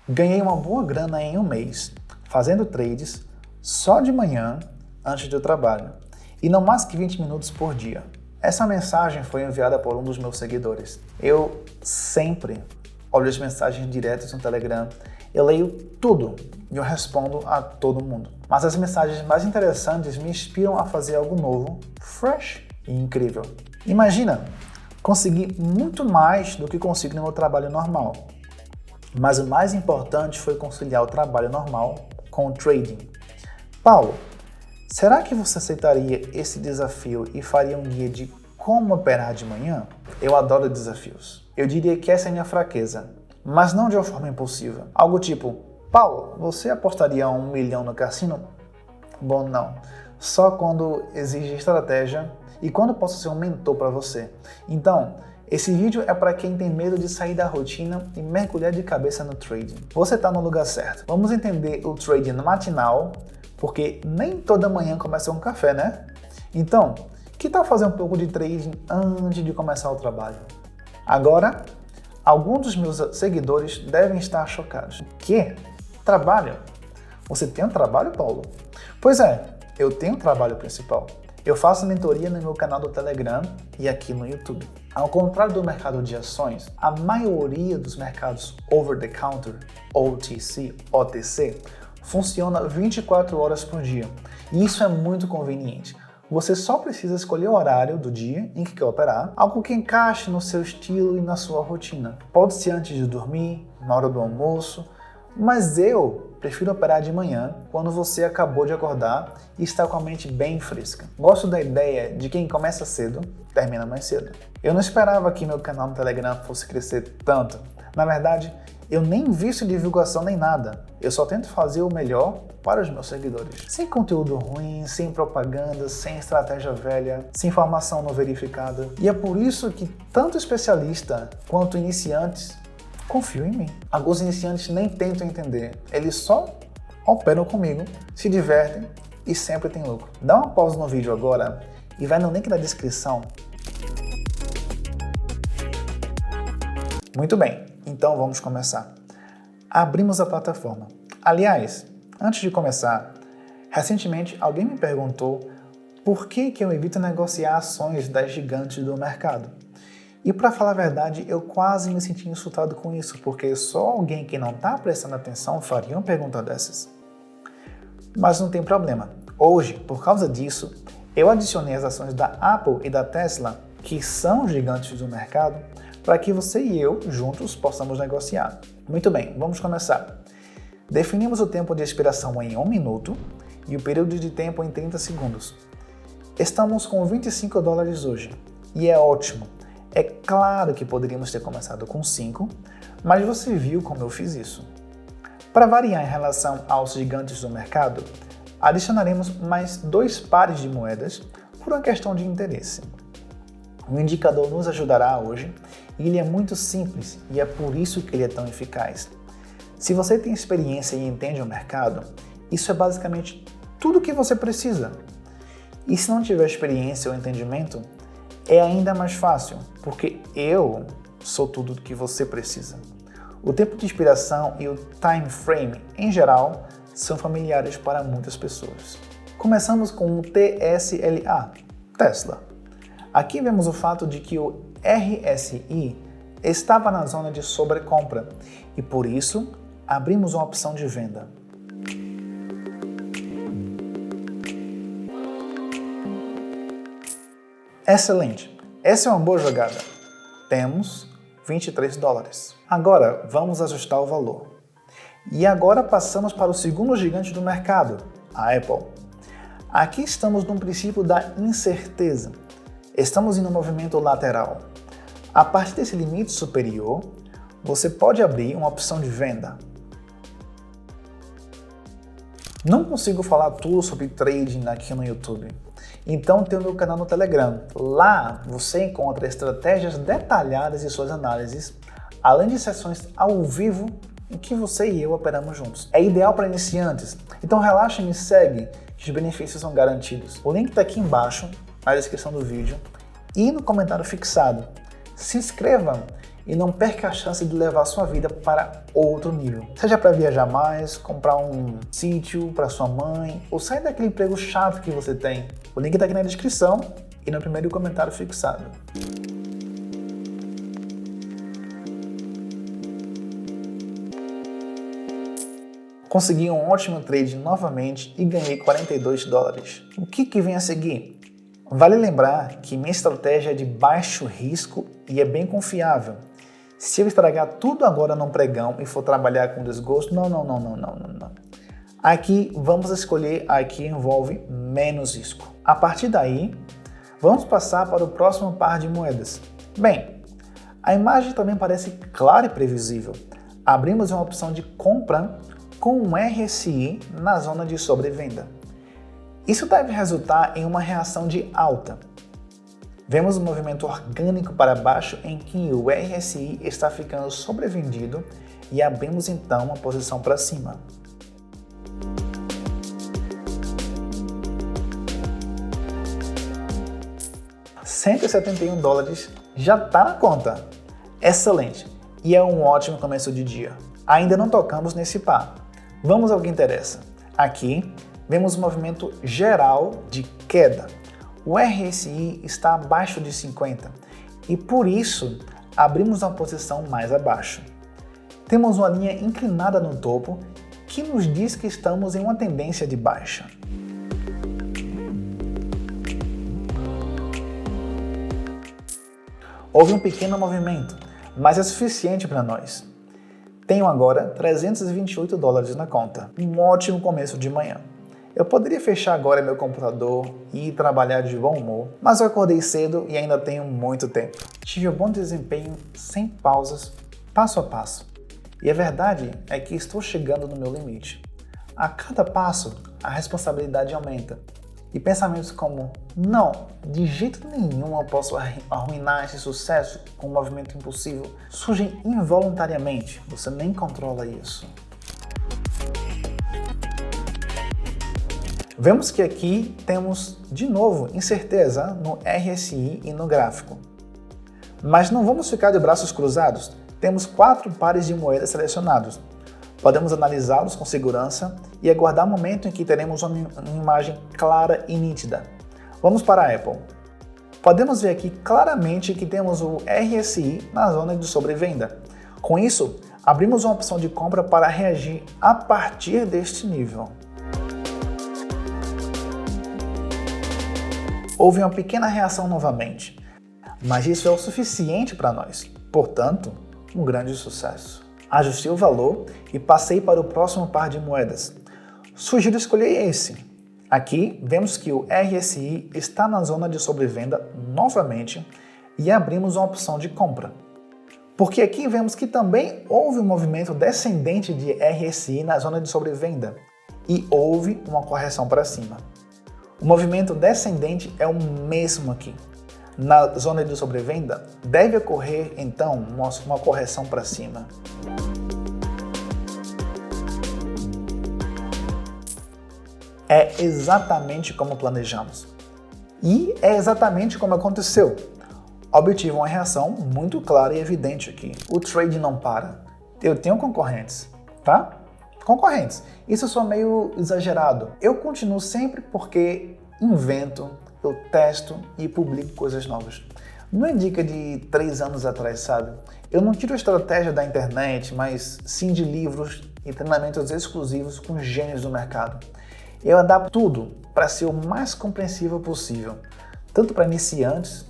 Ganhei uma boa grana em um mês, fazendo trades só de manhã antes do trabalho, e não mais que 20 minutos por dia. Essa mensagem foi enviada por um dos meus seguidores. Eu sempre olho as mensagens diretas no Telegram, eu leio tudo e eu respondo a todo mundo. Mas as mensagens mais interessantes me inspiram a fazer algo novo, fresh e incrível. Imagina, consegui muito mais do que consigo no meu trabalho normal. Mas o mais importante foi conciliar o trabalho normal com o trading. Paulo, será que você aceitaria esse desafio e faria um guia de como operar de manhã? Eu adoro desafios. Eu diria que essa é a minha fraqueza, mas não de uma forma impulsiva. Algo tipo, Paulo, você apostaria 1 milhão no cassino? Bom, não. Só quando exige estratégia e quando posso ser um mentor para você. Então, esse vídeo é para quem tem medo de sair da rotina e mergulhar de cabeça no trading. Você está no lugar certo. Vamos entender o trading matinal, porque nem toda manhã começa um café, né? Então, que tal fazer um pouco de trading antes de começar o trabalho? Agora, alguns dos meus seguidores devem estar chocados. Que? Trabalho? Você tem um trabalho, Paulo? Pois é, eu tenho um trabalho principal. Eu faço mentoria no meu canal do Telegram e aqui no YouTube. Ao contrário do mercado de ações, a maioria dos mercados over-the-counter, OTC, funciona 24 horas por dia. E isso é muito conveniente. Você só precisa escolher o horário do dia em que quer operar, algo que encaixe no seu estilo e na sua rotina. Pode ser antes de dormir, na hora do almoço, mas eu prefiro operar de manhã, quando você acabou de acordar e está com a mente bem fresca. Gosto da ideia de quem começa cedo, termina mais cedo. Eu não esperava que meu canal no Telegram fosse crescer tanto. Na verdade, eu nem invisto em divulgação nem nada. Eu só tento fazer o melhor para os meus seguidores. Sem conteúdo ruim, sem propaganda, sem estratégia velha, sem informação não verificada. E é por isso que tanto especialista quanto iniciantes confiam em mim. Alguns iniciantes nem tentam entender. Eles só operam comigo, se divertem e sempre tem lucro. Dá uma pausa no vídeo agora e vai no link da descrição. Muito bem, então vamos começar. Abrimos a plataforma. Aliás, antes de começar, recentemente alguém me perguntou por que eu evito negociar ações das gigantes do mercado. E para falar a verdade, eu quase me senti insultado com isso, porque só alguém que não está prestando atenção faria uma pergunta dessas. Mas não tem problema. Hoje, por causa disso, eu adicionei as ações da Apple e da Tesla, que são gigantes do mercado, para que você e eu, juntos, possamos negociar. Muito bem, vamos começar. Definimos o tempo de expiração em 1 minuto e o período de tempo em 30 segundos. Estamos com 25 dólares hoje, e é ótimo. É claro que poderíamos ter começado com 5, mas você viu como eu fiz isso. Para variar em relação aos gigantes do mercado, adicionaremos mais 2 pares de moedas por uma questão de interesse. O indicador nos ajudará hoje e ele é muito simples e é por isso que ele é tão eficaz. Se você tem experiência e entende o mercado, isso é basicamente tudo o que você precisa. E se não tiver experiência ou entendimento, é ainda mais fácil, porque eu sou tudo o que você precisa. O tempo de expiração e o time frame, em geral, são familiares para muitas pessoas. Começamos com o TSLA, Tesla. Aqui vemos o fato de que o RSI estava na zona de sobrecompra e, por isso, abrimos uma opção de venda. Excelente! Essa é uma boa jogada. Temos 23 dólares. Agora, vamos ajustar o valor. E agora passamos para o segundo gigante do mercado, a Apple. Aqui estamos no princípio da incerteza. Estamos em um movimento lateral. A partir desse limite superior, você pode abrir uma opção de venda. Não consigo falar tudo sobre trading aqui no YouTube. Então tem o meu canal no Telegram. Lá você encontra estratégias detalhadas e suas análises, além de sessões ao vivo em que você e eu operamos juntos. É ideal para iniciantes, então relaxa e me segue, que os benefícios são garantidos. O link está aqui embaixo, na descrição do vídeo e no comentário fixado. Se inscreva e não perca a chance de levar sua vida para outro nível. Seja para viajar mais, comprar um sítio para sua mãe ou sair daquele emprego chato que você tem. O link está aqui na descrição e no primeiro comentário fixado. Consegui um ótimo trade novamente e ganhei $42. O que vem a seguir? Vale lembrar que minha estratégia é de baixo risco e é bem confiável. Se eu estragar tudo agora num pregão e for trabalhar com desgosto, não. Aqui vamos escolher a que envolve menos risco. A partir daí, vamos passar para o próximo par de moedas. Bem, a imagem também parece clara e previsível. Abrimos uma opção de compra com um RSI na zona de sobrevenda. Isso deve resultar em uma reação de alta. Vemos um movimento orgânico para baixo em que o RSI está ficando sobrevendido e abrimos então uma posição para cima. $171 já está na conta. Excelente! E é um ótimo começo de dia. Ainda não tocamos nesse par. Vamos ao que interessa. Aqui vemos um movimento geral de queda. O RSI está abaixo de 50 e por isso abrimos uma posição mais abaixo. Temos uma linha inclinada no topo que nos diz que estamos em uma tendência de baixa. Houve um pequeno movimento, mas é suficiente para nós. Tenho agora $328 na conta. Um ótimo começo de manhã. Eu poderia fechar agora meu computador e ir trabalhar de bom humor, mas eu acordei cedo e ainda tenho muito tempo. Tive um bom desempenho, sem pausas, passo a passo. E a verdade é que estou chegando no meu limite. A cada passo, a responsabilidade aumenta. E pensamentos como, não, de jeito nenhum eu posso arruinar esse sucesso com um movimento impulsivo, surgem involuntariamente. Você nem controla isso. Vemos que aqui temos, de novo, incerteza no RSI e no gráfico. Mas não vamos ficar de braços cruzados. Temos 4 pares de moedas selecionados. Podemos analisá-los com segurança e aguardar o momento em que teremos uma imagem clara e nítida. Vamos para a Apple. Podemos ver aqui claramente que temos o RSI na zona de sobrevenda. Com isso, abrimos uma opção de compra para reagir a partir deste nível. Houve uma pequena reação novamente, mas isso é o suficiente para nós, portanto, um grande sucesso. Ajustei o valor e passei para o próximo par de moedas. Sugiro escolher esse. Aqui vemos que o RSI está na zona de sobrevenda novamente e abrimos uma opção de compra. Porque aqui vemos que também houve um movimento descendente de RSI na zona de sobrevenda e houve uma correção para cima. O movimento descendente é o mesmo aqui. Na zona de sobrevenda, deve ocorrer então uma correção para cima. É exatamente como planejamos. E é exatamente como aconteceu. Obtive uma reação muito clara e evidente aqui. O trade não para. Eu tenho concorrentes, tá? Concorrentes. Isso só meio exagerado. Eu continuo sempre porque invento, eu testo e publico coisas novas. Não é dica de 3 anos atrás, sabe? Eu não tiro a estratégia da internet, mas sim de livros e treinamentos exclusivos com gênios do mercado. Eu adapto tudo para ser o mais compreensível possível, tanto para iniciantes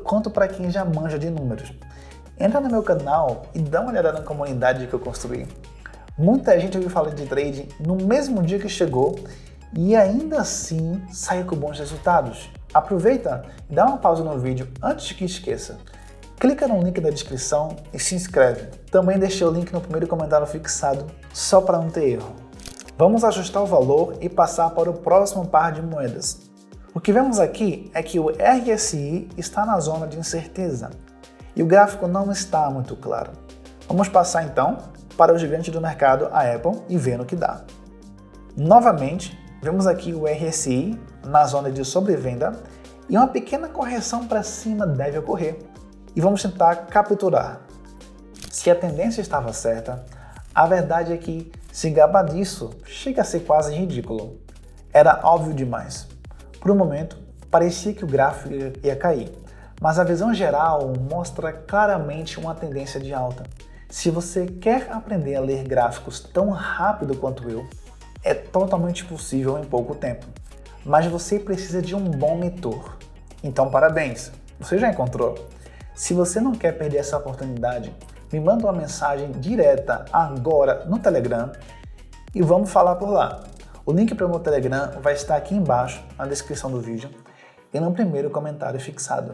quanto para quem já manja de números. Entra no meu canal e dá uma olhada na comunidade que eu construí. Muita gente ouviu falar de trade no mesmo dia que chegou e ainda assim saiu com bons resultados. Aproveita e dá uma pausa no vídeo antes que esqueça. Clica no link da descrição e se inscreve. Também deixei o link no primeiro comentário fixado, só para não ter erro. Vamos ajustar o valor e passar para o próximo par de moedas. O que vemos aqui é que o RSI está na zona de incerteza e o gráfico não está muito claro. Vamos passar então para o gigante do mercado, a Apple, e ver no que dá. Novamente, vemos aqui o RSI na zona de sobrevenda e uma pequena correção para cima deve ocorrer. E vamos tentar capturar. se a tendência estava certa, a verdade é que se gabar disso chega a ser quase ridículo. Era óbvio demais. Por um momento, parecia que o gráfico ia cair, mas a visão geral mostra claramente uma tendência de alta. Se você quer aprender a ler gráficos tão rápido quanto eu, é totalmente possível em pouco tempo. Mas você precisa de um bom mentor. Então, parabéns! Você já encontrou? Se você não quer perder essa oportunidade, me manda uma mensagem direta agora no Telegram e vamos falar por lá. O link para o meu Telegram vai estar aqui embaixo na descrição do vídeo e no primeiro comentário fixado.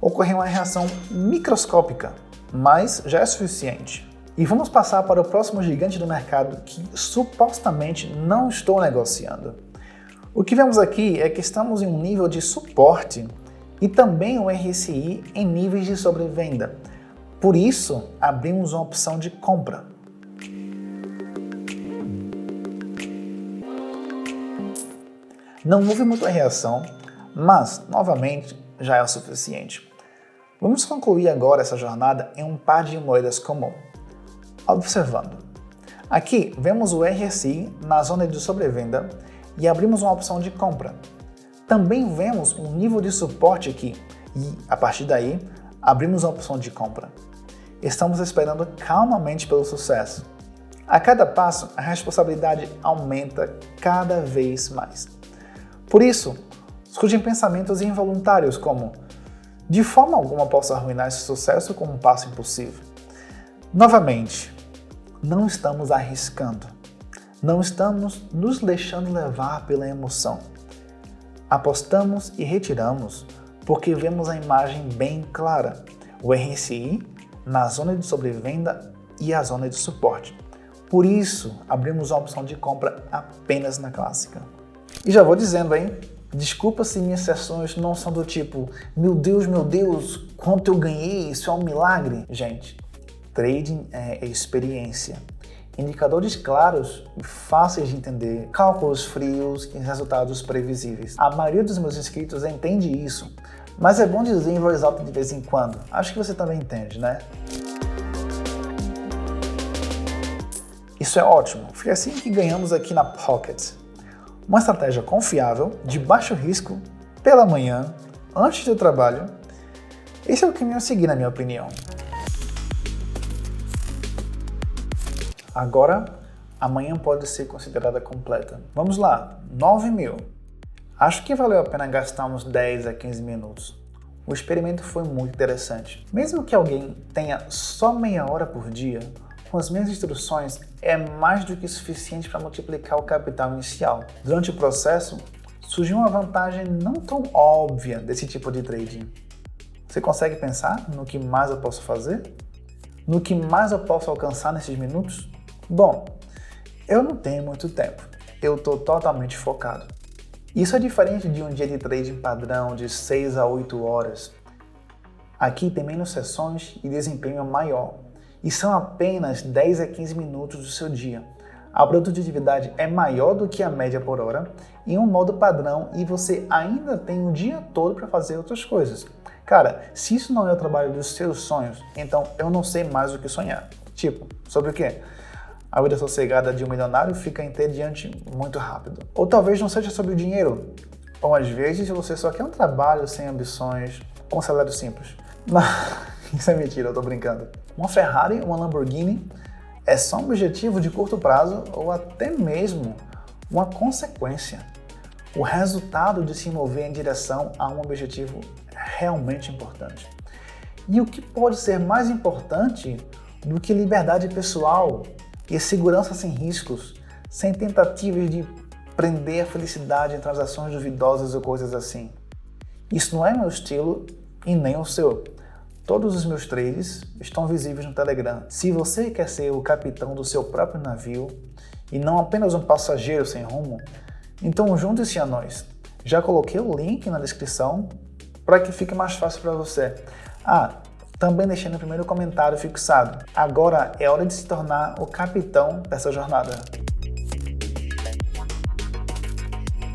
Ocorreu uma reação microscópica, mas já é suficiente. E vamos passar para o próximo gigante do mercado que supostamente não estou negociando. O que vemos aqui é que estamos em um nível de suporte e também o RSI em níveis de sobrevenda. Por isso, abrimos uma opção de compra. Não houve muita reação, mas, novamente, já é o suficiente. Vamos concluir agora essa jornada em um par de moedas comum. Observando. Aqui, vemos o RSI na zona de sobrevenda e abrimos uma opção de compra. Também vemos um nível de suporte aqui e, a partir daí, abrimos a opção de compra. Estamos esperando calmamente pelo sucesso. A cada passo, a responsabilidade aumenta cada vez mais. Por isso, surgem pensamentos involuntários como: de forma alguma posso arruinar esse sucesso com um passo impulsivo. Novamente, não estamos arriscando. Não estamos nos deixando levar pela emoção. Apostamos e retiramos porque vemos a imagem bem clara. O RSI na zona de sobrevenda e a zona de suporte. Por isso, abrimos a opção de compra apenas na clássica. E já vou dizendo, hein? Desculpa se minhas sessões não são do tipo meu Deus, quanto eu ganhei, isso é um milagre. Gente, trading é experiência. Indicadores claros e fáceis de entender, cálculos frios e resultados previsíveis. A maioria dos meus inscritos entende isso, mas é bom dizer em voz alta de vez em quando. Acho que você também entende, né? Isso é ótimo, foi assim que ganhamos aqui na Pocket. Uma estratégia confiável, de baixo risco, pela manhã, antes do trabalho. Esse é o caminho a seguir, na minha opinião. Agora, amanhã pode ser considerada completa. Vamos lá, 9.000. Acho que valeu a pena gastar uns 10 a 15 minutos. O experimento foi muito interessante. Mesmo que alguém tenha só meia hora por dia, com as minhas instruções é mais do que suficiente para multiplicar o capital inicial. Durante o processo, surgiu uma vantagem não tão óbvia desse tipo de trading. Você consegue pensar no que mais eu posso fazer? No que mais eu posso alcançar nesses minutos? Bom, eu não tenho muito tempo. Eu estou totalmente focado. Isso é diferente de um dia de trading padrão de 6 a 8 horas. Aqui tem menos sessões e desempenho é maior. E são apenas 10 a 15 minutos do seu dia. A produtividade é maior do que a média por hora em um modo padrão e você ainda tem o dia todo para fazer outras coisas. Cara, se isso não é o trabalho dos seus sonhos, então eu não sei mais o que sonhar. Tipo, sobre o quê? A vida sossegada de um milionário fica entediante muito rápido. Ou talvez não seja sobre o dinheiro. Ou às vezes você só quer um trabalho sem ambições, com um salário simples. Não, isso é mentira, eu tô brincando. Uma Ferrari, uma Lamborghini é só um objetivo de curto prazo ou até mesmo uma consequência. O resultado de se mover em direção a um objetivo realmente importante. E o que pode ser mais importante do que liberdade pessoal e segurança sem riscos, sem tentativas de prender a felicidade em transações duvidosas ou coisas assim? Isso não é meu estilo e nem o seu. Todos os meus trades estão visíveis no Telegram. Se você quer ser o capitão do seu próprio navio e não apenas um passageiro sem rumo, então junte-se a nós. Já coloquei o link na descrição para que fique mais fácil para você. Também deixei no primeiro comentário fixado. Agora é hora de se tornar o capitão dessa jornada.